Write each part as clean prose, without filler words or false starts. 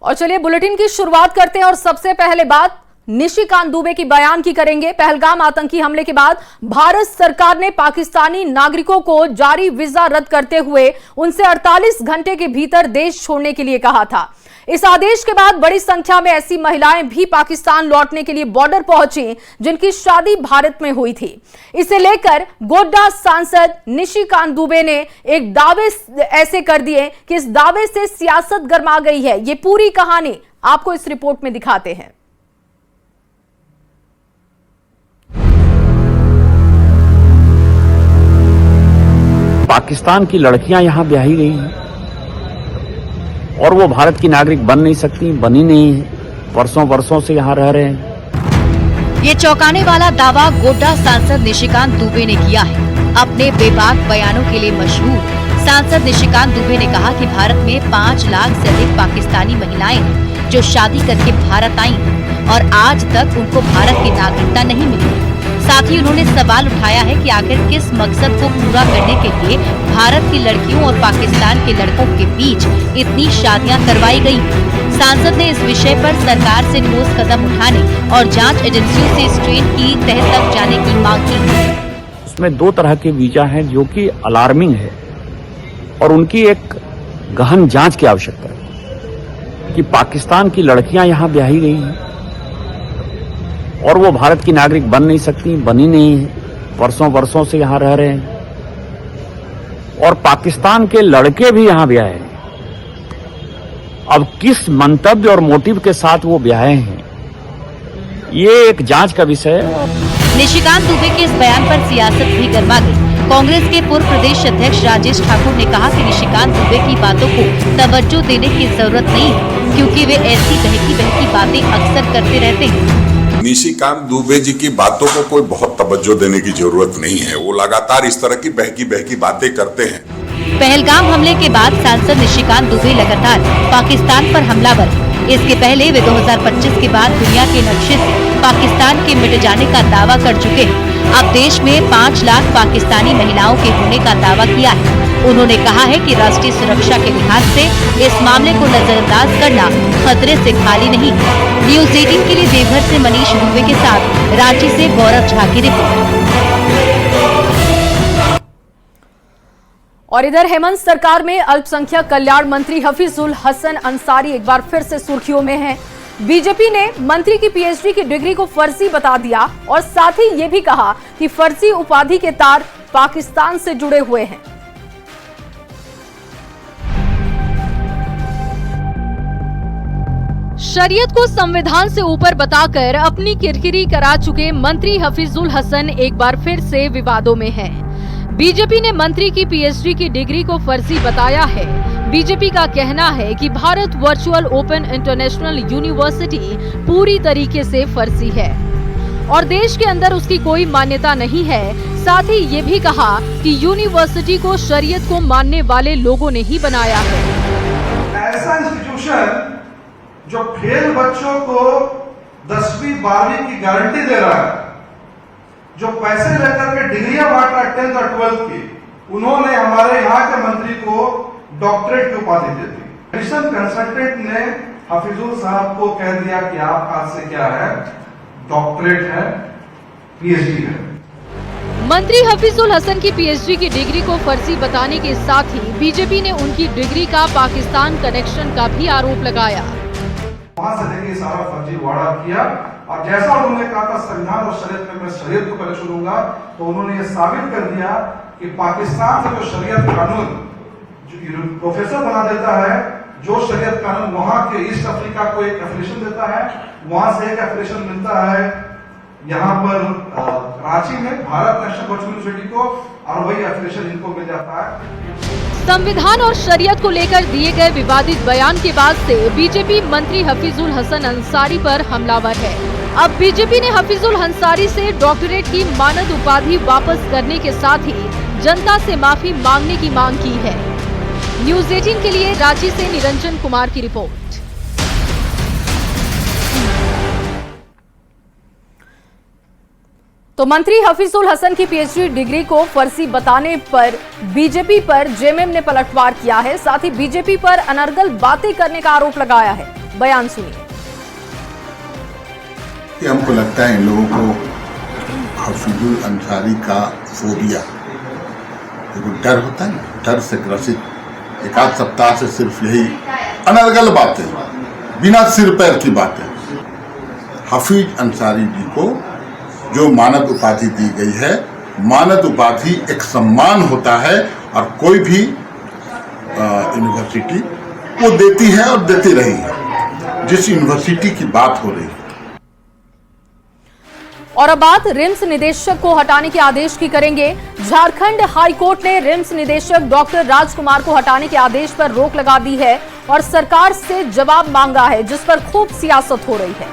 और चलिए बुलेटिन की शुरुआत करते हैं और सबसे पहले बात निशिकांत दुबे की बयान की करेंगे। पहलगाम आतंकी हमले के बाद भारत सरकार ने पाकिस्तानी नागरिकों को जारी वीजा रद्द करते हुए उनसे 48 घंटे के भीतर देश छोड़ने के लिए कहा था। इस आदेश के बाद बड़ी संख्या में ऐसी महिलाएं भी पाकिस्तान लौटने के लिए बॉर्डर पहुंची जिनकी शादी भारत में हुई थी। इसे लेकर गोड्डा सांसद निशिकांत दुबे ने एक दावे ऐसे कर दिए कि इस दावे से सियासत गर्मा गई है। ये पूरी कहानी आपको इस रिपोर्ट में दिखाते हैं। पाकिस्तान की लड़कियां यहां ब्याही गई हैं और वो भारत की नागरिक बन नहीं सकती, बनी नहीं है, वर्षों से यहां रह रहे हैं। ये चौंकाने वाला दावा गोड्डा सांसद निशिकांत दुबे ने किया है। अपने बेबाक बयानों के लिए मशहूर सांसद निशिकांत दुबे ने कहा कि भारत में 5 लाख से अधिक पाकिस्तानी महिलाएं हैं जो शादी करके भारत आई और आज तक उनको भारत की नागरिकता नहीं मिली। साथ ही उन्होंने सवाल उठाया है कि आखिर किस मकसद को पूरा करने के लिए भारत की लड़कियों और पाकिस्तान के लड़कों के बीच इतनी शादियां करवाई गई। सांसद ने इस विषय पर सरकार से ठोस कदम उठाने और जांच एजेंसियों से इस ट्रेन की तह तक जाने की मांग की। उसमें 2 तरह के वीजा हैं जो कि अलार्मिंग है और उनकी एक गहन जांच की आवश्यकता है कि पाकिस्तान की लड़कियां यहां ब्याही गई हैं और वो भारत की नागरिक बन नहीं सकती, बनी नहीं है, वर्षों से यहां रह रहे हैं और पाकिस्तान के लड़के भी यहां ब्याहे हैं। अब किस मंतव्य और मोटिव के साथ वो ब्याहे हैं, ये एक जांच का विषय है। निशिकांत दुबे के इस बयान पर सियासत भी गर्मा गई। कांग्रेस के पूर्व प्रदेश अध्यक्ष राजेश ठाकुर ने कहा कि निशिकांत दुबे की बातों को तवज्जो देने की जरूरत नहीं है क्योंकि वे ऐसी बहकी बातें अक्सर करते रहते हैं। निशिकांत दुबे जी की बातों को कोई बहुत तवज्जो देने की जरूरत नहीं है, वो लगातार इस तरह की बहकी बातें करते हैं। पहलगाम हमले के बाद सांसद निशिकांत दुबे लगातार पाकिस्तान पर हमलावर। इसके पहले वे 2025 के बाद दुनिया के नक्शे से पाकिस्तान के मिट जाने का दावा कर चुके हैं। अब देश में 5 लाख पाकिस्तानी महिलाओं के होने का दावा किया है। उन्होंने कहा है कि राष्ट्रीय सुरक्षा के लिहाज से इस मामले को नजरअंदाज करना खतरे से खाली नहीं है। न्यूज़ 18 के लिए देवघर से मनीष दुबे के साथ रांची से गौरव झा की रिपोर्ट। और इधर हेमंत सरकार में अल्पसंख्यक कल्याण मंत्री हफीजुल हसन अंसारी एक बार फिर से सुर्खियों में हैं। बीजेपी ने मंत्री की पीएचडी की डिग्री को फर्जी बता दिया और साथ ही ये भी कहा कि फर्जी उपाधि के तार पाकिस्तान से जुड़े हुए हैं। शरीयत को संविधान से ऊपर बताकर अपनी किरकिरी करा चुके मंत्री हफीजुल हसन एक बार फिर से विवादों में हैं। बीजेपी ने मंत्री की पीएचडी की डिग्री को फर्जी बताया है। बीजेपी का कहना है कि Bharat virtual open international university पूरी तरीके से फर्जी है और देश के अंदर उसकी कोई मान्यता नहीं है। साथ ही ये भी कहा कि यूनिवर्सिटी को शरीयत को मानने वाले लोगों ने ही बनाया है। ऐसा इंस्टीट्यूशन जो फेल बच्चों को 10वीं 12वीं की गारंटी दे रहा है, जो पैसे लेकर के डिग्रियां बांट रहा है 10th और 12th की, उन्होंने हमारे यहाँ के मंत्री को डॉक्टरेट की उपाधि दे दी। एडिशनल कंसल्टेंट ने हफीजुल साहब को कह दिया कि आप आज से क्या है, डॉक्टरेट है, पीएचडी है। मंत्री हफीजुल हसन की पीएचडी की डिग्री को फर्जी बताने के साथ ही बीजेपी ने उनकी डिग्री का पाकिस्तान कनेक्शन का भी आरोप लगाया। वहां से लेके सारा फर्जीवाड़ा किया और जैसा उन्होंने कहा था संविधान और शरीयत में मैं शरीयत को पहले चुनूंगा, तो उन्होंने ये साबित कर दिया कि पाकिस्तान से जो शरीयत कानून जो प्रोफेसर बना देता है, जो शरीयत कानून वहां के ईस्ट अफ्रीका को एक एफिलिएशन देता है, वहां से एक एफिलिएशन मिलता है यहाँ पर रांची में भारत नेशनल वर्चुअल यूनिवर्सिटी को, और वही एफिलिएशन इनको मिल जाता है। संविधान और शरीयत को लेकर दिए गए विवादित बयान के बाद से बीजेपी मंत्री हफीजुल हसन अंसारी पर हमलावर है। अब बीजेपी ने हफीजुल अंसारी से डॉक्टरेट की मानद उपाधि वापस करने के साथ ही जनता से माफी मांगने की मांग की है। न्यूज़ 18 के लिए रांची से निरंजन कुमार की रिपोर्ट। तो मंत्री हफीजुल हसन की पीएचडी डिग्री को फर्जी बताने पर बीजेपी पर जेएमएम ने पलटवार किया है। साथ ही बीजेपी पर अनर्गल बातें करने का आरोप लगाया है। बयान सुनिए। कि हमको लगता है इन लोगों को हफीजुल अंसारी का फोबिया, देखो डर होता है ना, डर से ग्रसित एक आध सप्ताह से सिर्फ यही अनर्गल बातें, बिना सिर पैर की बातें। हफीज अंसारी जी को जो मानद उपाधि दी गई है, मानद उपाधि एक सम्मान होता है और कोई भी यूनिवर्सिटी वो देती है और देती रही है। जिस यूनिवर्सिटी की बात हो रही है, और अब बात रिम्स निदेशक को हटाने के आदेश की करेंगे। झारखंड हाईकोर्ट ने रिम्स निदेशक डॉक्टर राजकुमार को हटाने के आदेश पर रोक लगा दी है और सरकार से जवाब मांगा है, जिस पर खूब सियासत हो रही है।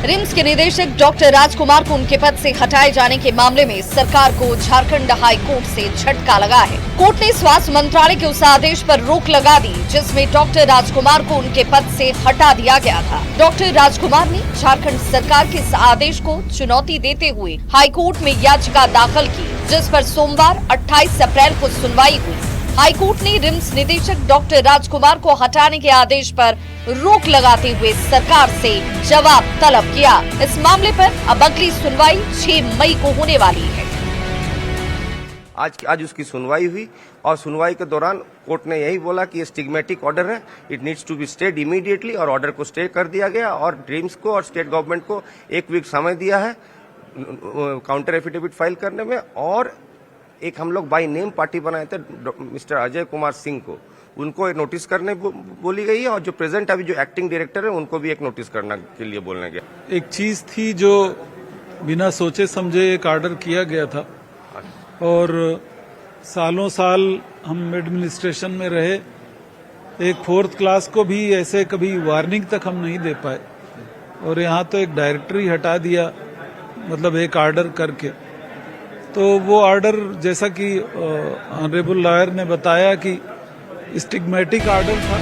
रिम्स के निदेशक डॉक्टर राजकुमार को उनके पद से हटाए जाने के मामले में सरकार को झारखंड हाई कोर्ट से झटका लगा है। कोर्ट ने स्वास्थ्य मंत्रालय के उस आदेश पर रोक लगा दी जिसमें डॉक्टर राजकुमार को उनके पद से हटा दिया गया था। डॉक्टर राजकुमार ने झारखंड सरकार के इस आदेश को चुनौती देते हुए हाई कोर्ट में याचिका दाखिल की, जिस पर सोमवार 28 अप्रैल को सुनवाई हुई। हाईकोर्ट ने रिम्स निदेशक डॉक्टर राजकुमार को हटाने के आदेश पर रोक लगाते हुए सरकार से जवाब तलब किया। इस मामले पर अब अगली सुनवाई 6 मई को होने वाली है। आज उसकी सुनवाई हुई और सुनवाई के दौरान कोर्ट ने यही बोला कि ये स्टिग्मेटिक ऑर्डर है, it needs to be stayed immediately, और ऑर्डर को स्टे कर दिया गया और रिम्स को और स्टेट गवर्नमेंट को 1 वीक समय दिया है काउंटर एफिडेविट फाइल करने में। और एक हम लोग बाय नेम पार्टी बनाए थे मिस्टर अजय कुमार सिंह को, उनको एक नोटिस करने बोली गई है और जो प्रेजेंट अभी जो एक्टिंग डायरेक्टर है उनको भी एक नोटिस करने के लिए बोलने गया। एक चीज थी जो बिना सोचे समझे एक ऑर्डर किया गया था और सालों साल हम एडमिनिस्ट्रेशन में रहे, एक 4th क्लास को भी ऐसे कभी वार्निंग तक हम नहीं दे पाए और यहाँ तो एक डायरेक्टर ही हटा दिया, मतलब एक ऑर्डर करके। तो वो ऑर्डर जैसा कि ऑनरेबल लॉयर ने बताया कि स्टिग्मेटिक ऑर्डर था।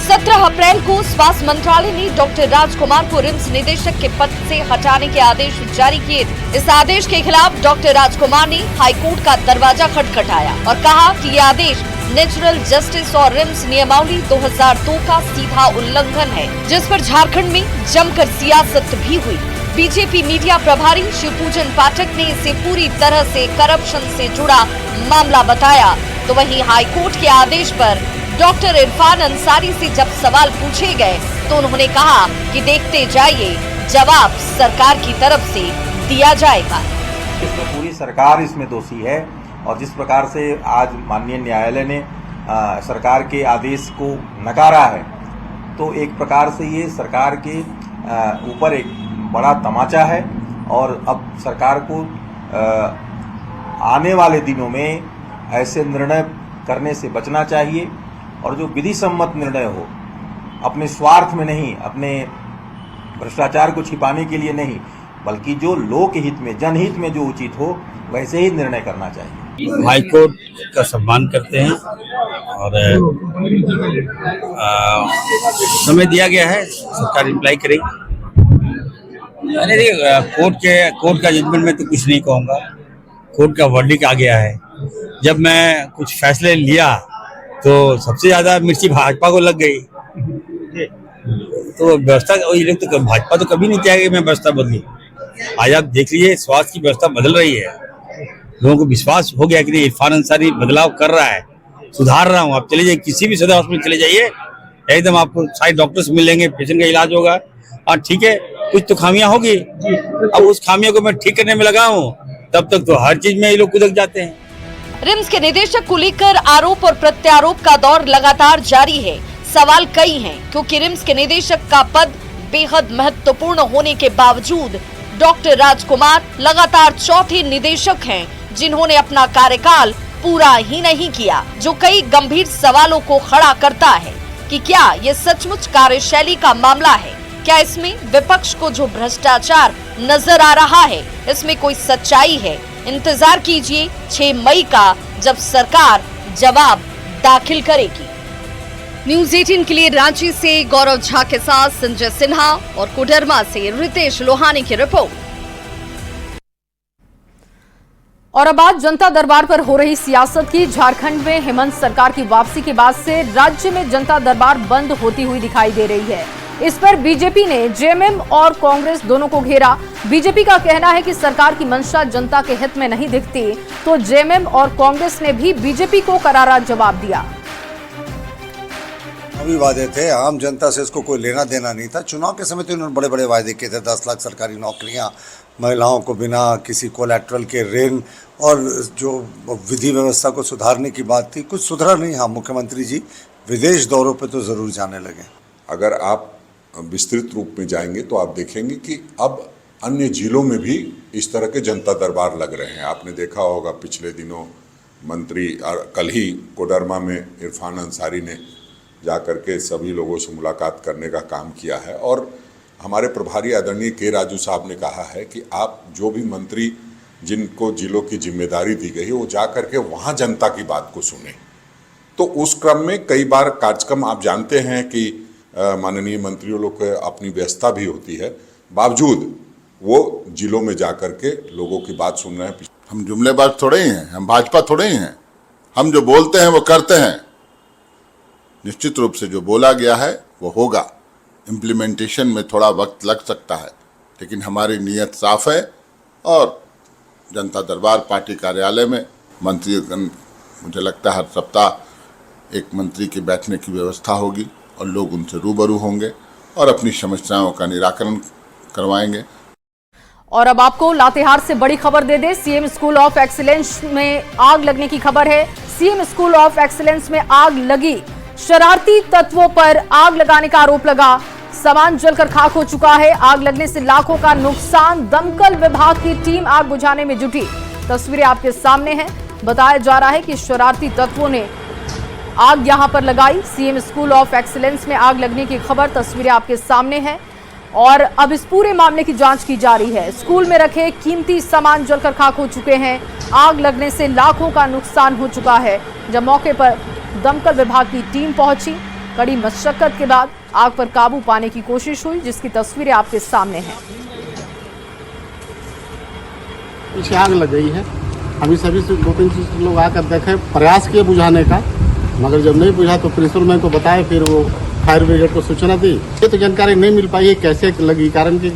17 अप्रैल को स्वास्थ्य मंत्रालय ने डॉक्टर राजकुमार को रिम्स निदेशक के पद से हटाने के आदेश जारी किए थे। इस आदेश के खिलाफ डॉक्टर राजकुमार ने हाईकोर्ट का दरवाजा खटखटाया और कहा कि ये आदेश नेचुरल जस्टिस और रिम्स नियमावली 2002 का सीधा उल्लंघन है, जिस पर झारखंड में जमकर सियासत भी हुई। बीजेपी मीडिया प्रभारी शिवपूजन पाठक ने इसे पूरी तरह से करप्शन से जुड़ा मामला बताया। तो वहीं हाईकोर्ट के आदेश पर डॉक्टर इरफान अंसारी से जब सवाल पूछे गए तो उन्होंने कहा कि देखते जाइए, जवाब सरकार की तरफ से दिया जाएगा। इसमें पूरी सरकार इसमें दोषी है और जिस प्रकार से आज माननीय न्यायालय ने सरकार के आदेश को नकारा है, तो एक प्रकार से ये सरकार के ऊपर एक बड़ा तमाचा है और अब सरकार को आने वाले दिनों में ऐसे निर्णय करने से बचना चाहिए और जो विधि सम्मत निर्णय हो, अपने स्वार्थ में नहीं, अपने भ्रष्टाचार को छिपाने के लिए नहीं, बल्कि जो लोक हित में, जनहित में जो उचित हो वैसे ही निर्णय करना चाहिए। हाईकोर्ट का सम्मान करते हैं और समय दिया गया है, सरकार रिप्लाई करेगी। अरे कोर्ट का जजमेंट में तो कुछ नहीं कहूँगा, कोर्ट का वर्डिक्ट आ गया है। जब मैं कुछ फैसले लिया तो सबसे ज्यादा मिर्ची भाजपा को लग गई, तो व्यवस्था ये लोग तो भाजपा तो कभी नहीं चाहेगी मैं व्यवस्था बदली। आज आप देख लीजिए स्वास्थ्य की व्यवस्था बदल रही है, लोगों को विश्वास हो गया कि नहीं इरफान अंसारी बदलाव कर रहा है, सुधार रहा हूँ। आप चले जाइए किसी भी सदर हॉस्पिटल चले जाइए, एकदम आपको सारे डॉक्टर्स मिलेंगे, पेशेंट का इलाज होगा। और ठीक है कुछ तो खामियां होगी, अब उस खामियों को मैं ठीक करने में लगा हूँ, तब तक तो हर चीज में ये लोग कुदक जाते हैं। रिम्स के निदेशक को लेकर आरोप और प्रत्यारोप का दौर लगातार जारी है। सवाल कई हैं क्योंकि रिम्स के निदेशक का पद बेहद महत्वपूर्ण होने के बावजूद डॉक्टर राजकुमार लगातार चौथे निदेशक हैं जिन्होंने अपना कार्यकाल पूरा ही नहीं किया, जो कई गंभीर सवालों को खड़ा करता है कि क्या ये सचमुच कार्यशैली का मामला है, क्या इसमें विपक्ष को जो भ्रष्टाचार नजर आ रहा है इसमें कोई सच्चाई है। इंतजार कीजिए 6 मई का, जब सरकार जवाब दाखिल करेगी। न्यूज़ 18 के लिए रांची से गौरव झा के साथ संजय सिन्हा और कोडरमा से रितेश लोहानी की रिपोर्ट। और अब बात जनता दरबार पर हो रही सियासत की। झारखंड में हेमंत सरकार की वापसी के बाद से राज्य में जनता दरबार बंद होती हुई दिखाई दे रही है। इस पर बीजेपी ने जेएमएम और कांग्रेस दोनों को घेरा। बीजेपी का कहना है कि सरकार की मंशा जनता के हित में नहीं दिखती, तो जेएमएम और कांग्रेस ने भी बीजेपी को करारा जवाब दिया। अभी वादे थे, आम जनता से इसको कोई लेना देना नहीं था। चुनाव के समय तो उन्होंने बड़े बड़े वादे किए थे, 10 लाख सरकारी नौकरियां, महिलाओं को बिना किसी कोलैटरल के ऋण, और जो विधि व्यवस्था को सुधारने की बात थी, कुछ सुधरा नहीं। हाँ, मुख्यमंत्री जी विदेश दौरों पे तो जरूर जाने लगे। अगर आप विस्तृत रूप में जाएंगे तो आप देखेंगे कि अब अन्य जिलों में भी इस तरह के जनता दरबार लग रहे हैं। आपने देखा होगा पिछले दिनों मंत्री, कल ही कोडरमा में इरफान अंसारी ने जाकर के सभी लोगों से मुलाकात करने का काम किया है, और हमारे प्रभारी आदरणीय के राजू साहब ने कहा है कि आप जो भी मंत्री जिनको जिलों की जिम्मेदारी दी गई है वो जा करके वहाँ जनता की बात को सुने। तो उस क्रम में कई बार कार्यक्रम, आप जानते हैं कि माननीय मंत्रियों लोग को अपनी व्यस्तता भी होती है, बावजूद वो जिलों में जा करके लोगों की बात सुन रहे हैं। हम जुमलेबाज थोड़े ही हैं, हम भाजपा थोड़े ही हैं। हम जो बोलते हैं वो करते हैं। निश्चित रूप से जो बोला गया है वो होगा। इम्प्लीमेंटेशन में थोड़ा वक्त लग सकता है, लेकिन हमारी नीयत साफ है। और जनता दरबार पार्टी कार्यालय में मंत्री, मुझे लगता है हर सप्ताह एक मंत्री के बैठने की व्यवस्था होगी और लोग उनसे रूबरू होंगे और अपनी समस्याओं का निराकरण करवाएंगे। और अब आपको लातेहार से बड़ी खबर दे दे। सीएम स्कूल ऑफ एक्सीलेंस में आग लगने की खबर है। सीएम स्कूल ऑफ एक्सीलेंस में आग लगी। शरारती तत्वों पर आग लगाने का आरोप लगा। सामान जलकर खाक हो चुका है। आग लगने से लाखों का नुकसान। दमकल विभाग की टीम आग बुझाने में जुटी। तस्वीरें आपके सामने हैं। बताया जा रहा है कि शरारती तत्वों ने आग यहां पर लगाई। सीएम स्कूल ऑफ एक्सीलेंस में आग लगने की खबर, तस्वीरें आपके सामने हैं। और अब इस पूरे मामले की जांच की जा रही है। स्कूल में रखे कीमती सामान जलकर खाक हो चुके हैं। आग लगने से लाखों का नुकसान हो चुका है। जब मौके पर दमकल विभाग की टीम पहुंची, कड़ी मशक्कत के बाद आग पर काबू पाने की कोशिश हुई, जिसकी तस्वीरें आपके सामने हैं। पीछे आग लग गई है। अभी सभी से 2-3 लोग आकर देखे, प्रयास किए बुझाने का, मगर जब नहीं बुझा तो प्रिंसिपल मैम को बताया, फिर वो फायर ब्रिगेड को सूचना दी। ये तो जानकारी नहीं मिल पाई है कैसे लगी, कारण कि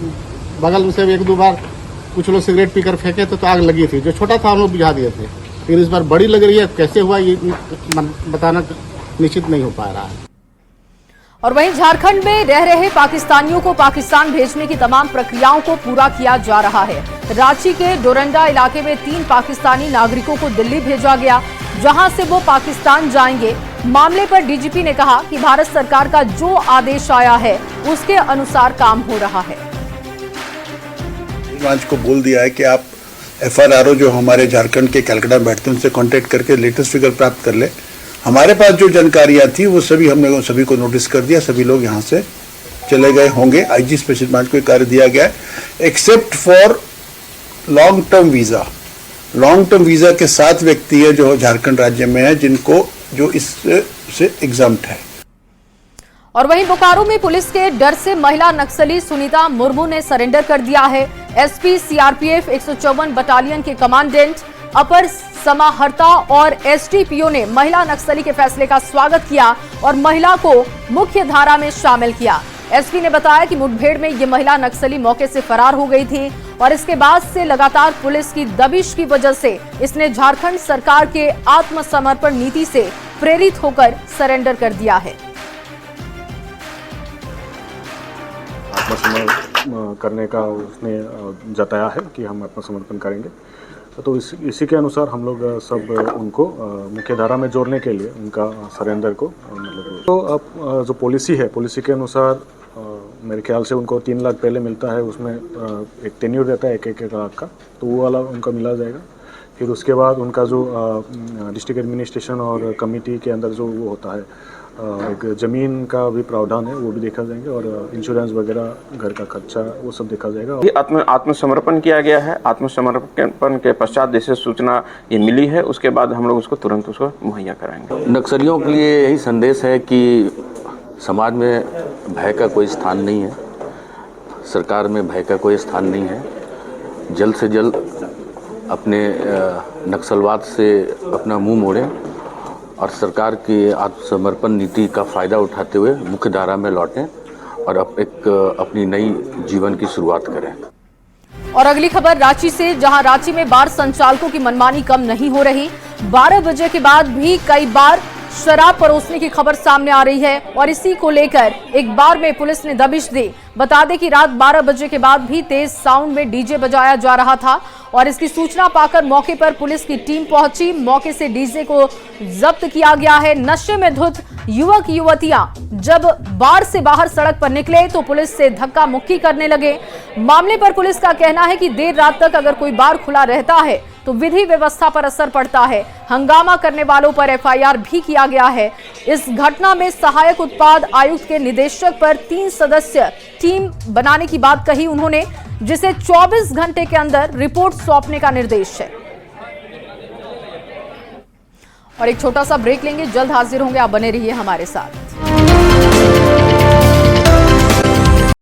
बगल में से 1-2 बार कुछ लोग सिगरेट पीकर फेंके तो आग लगी थी। जो छोटा था हम लोग बुझा दिए थे, लेकिन इस बार बड़ी लग रही है। कैसे हुआ ये बताना निश्चित नहीं हो पा रहा है। और वहीं झारखंड में रह रहे पाकिस्तानियों को पाकिस्तान भेजने की तमाम प्रक्रियाओं को पूरा किया जा रहा है। रांची के डोरंडा इलाके में 3 पाकिस्तानी नागरिकों को दिल्ली भेजा गया, जहां से वो पाकिस्तान जाएंगे। मामले पर डीजीपी ने कहा कि भारत सरकार का जो आदेश आया है उसके अनुसार काम हो रहा है। आज को बोल दिया है कि आप FRRO जो हमारे झारखंड के कलकत्ता में बैठते हैं उनसे कांटेक्ट करके लेटेस्ट फिगर प्राप्त कर ले। हमारे पास जो जानकारियां थी वो सभी हमने सभी को नोटिस कर दिया। सभी लोग यहाँ से चले गए होंगे। IG स्पेशल ब्रांच को कार्य दिया गया है, except for long term visa. Long term visa के 7 व्यक्ति है जो झारखंड राज्य में है, जिनको जो इससे एग्जम्प्ट है। और वहीं बोकारो में पुलिस के डर से महिला नक्सली सुनीता मुर्मू ने सरेंडर कर दिया है। SP CRPF 154 बटालियन के कमांडेंट अपर समाहर्ता और SDPO ने महिला नक्सली के फैसले का स्वागत किया और महिला को मुख्य धारा में शामिल किया। SP ने बताया कि मुठभेड़ में ये महिला नक्सली मौके से फरार हो गई थी और इसके बाद से लगातार पुलिस की दबिश की वजह से इसने झारखंड सरकार के आत्मसमर्पण नीति से प्रेरित होकर सरेंडर कर दिया है। आत्मसमर्पण करने का उसने जताया है कि हम आत्मसमर्पण करेंगे, तो इसी के अनुसार हम लोग सब उनको मुख्य धारा में जोड़ने के लिए उनका सरेंडर को मतलब, तो अब जो पॉलिसी है, पॉलिसी के अनुसार मेरे ख्याल से उनको 3 लाख पहले मिलता है, उसमें एक टेन्यूर रहता है 1 लाख का, तो वो वाला उनका मिला जाएगा। फिर उसके बाद उनका जो डिस्ट्रिक्ट एडमिनिस्ट्रेशन और कमेटी के अंदर जो वो होता है एक ज़मीन का भी प्रावधान है, वो भी देखा जाएंगे और इंश्योरेंस वगैरह, घर का खर्चा, वो सब देखा जाएगा। ये आत्मसमर्पण किया गया है। आत्मसमर्पण के पश्चात जैसे सूचना ये मिली है, उसके बाद हम लोग उसको तुरंत उसको मुहैया कराएंगे। नक्सलियों के लिए यही संदेश है कि समाज में भय का कोई स्थान नहीं है, सरकार में भय का कोई स्थान नहीं है। जल्द से जल्द अपने नक्सलवाद से अपना मुंह मोड़ें और सरकार की आत्मसमर्पण नीति का फ़ायदा उठाते हुए मुख्य धारा में लौटें और अपनी नई जीवन की शुरुआत करें। और अगली खबर रांची से, जहां रांची में बार संचालकों की मनमानी कम नहीं हो रही। 12 बजे के बाद भी कई बार शराब परोसने की खबर सामने आ रही है और इसी को लेकर एक बार में पुलिस ने दबिश दी। बता दें कि रात 12 बजे के बाद भी तेज साउंड में डीजे बजाया जा रहा था और इसकी सूचना पाकर मौके पर पुलिस की टीम पहुंची। मौके से डीजे को जब्त किया गया है। नशे में धुत युवक युवतियां जब बार से बाहर सड़क पर निकले तो पुलिस से धक्का मुक्की करने लगे। मामले पर पुलिस का कहना है कि देर रात तक अगर कोई बार खुला रहता है तो विधि व्यवस्था पर असर पड़ता है। हंगामा करने वालों पर एफआईआर भी किया गया है। इस घटना में सहायक उत्पाद आयुक्त के निदेशक पर 3 सदस्य टीम बनाने की बात कही उन्होंने, जिसे 24 घंटे के अंदर रिपोर्ट सौंपने का निर्देश है। और एक छोटा सा ब्रेक लेंगे, जल्द हाजिर होंगे, आप बने रहिए हमारे साथ।